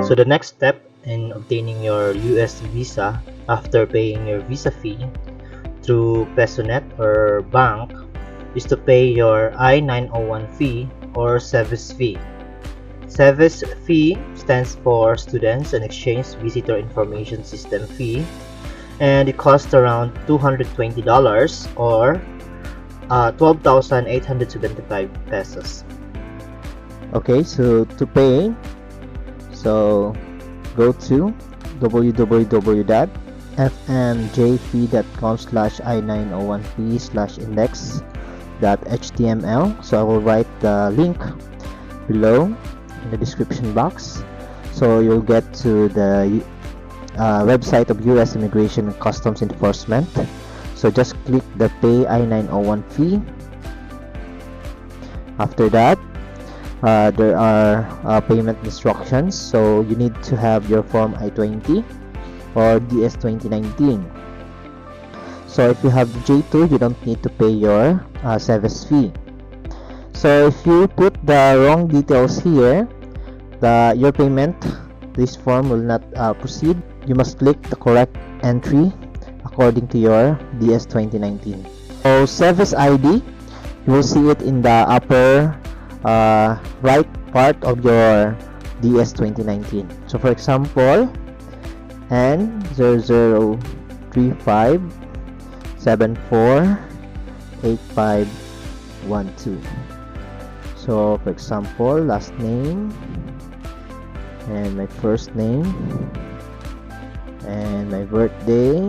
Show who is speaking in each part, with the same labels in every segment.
Speaker 1: So the next step in obtaining your US visa after paying your visa fee through PesoNet or bank is to pay your I-901 fee or SEVIS fee. SEVIS fee stands for Students and Exchange Visitor Information System fee, and it costs around $220 or 12,875 pesos.
Speaker 2: Okay, so to pay, so go to www.fmjfee.com/i901fee/index.html. So I will write the link below in the description box. So you'll get to the website of US Immigration and Customs Enforcement. So just click the Pay I-901 fee. After that, there are payment instructions. So you need to have your Form I-20 or DS-2019. So if you have J2, you don't need to pay your SEVIS fee. So if you put the wrong details here, your payment, this form will not proceed. You must click the correct entry according to your DS-2019. So SEVIS ID, you will see it in the upper right part of your DS-2019. So for example, N0035748512. So for example, last name and my first name and my birthday,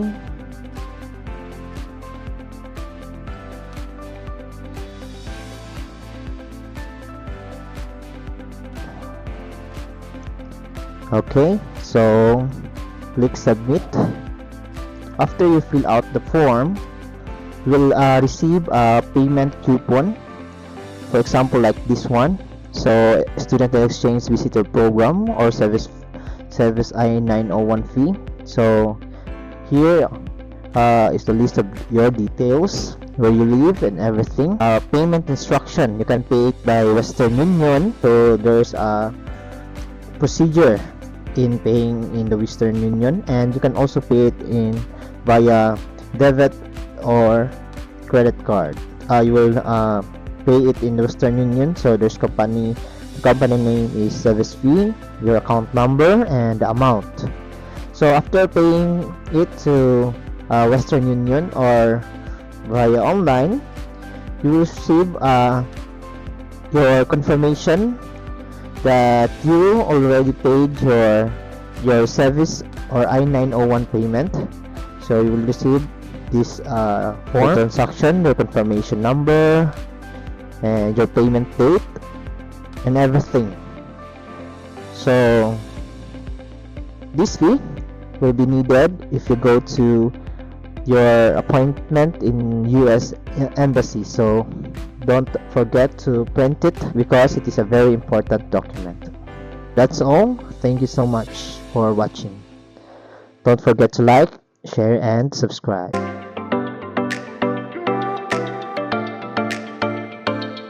Speaker 2: okay, so click submit. After you fill out the form, you will receive a payment coupon, for example like this one. So Student Exchange Visitor Program or SEVIS I-901 fee. So here is the list of your details, where you live and everything. Payment instruction, you can pay it by Western Union. So there's a procedure in paying in the Western Union, and you can also pay it in via debit or credit card. You will pay it in the Western Union. So there's the company name is SEVIS fee, your account number, and the amount. So after paying it to Western Union or via online, you will receive your confirmation that you already paid your SEVIS or I-901 payment. So you will receive this form, transaction, your confirmation number, and your payment date and everything. So this fee will be needed if you go to your appointment in US Embassy. So don't forget to print it because it is a very important document. That's all. Thank you so much for watching. Don't forget to like, share, and subscribe.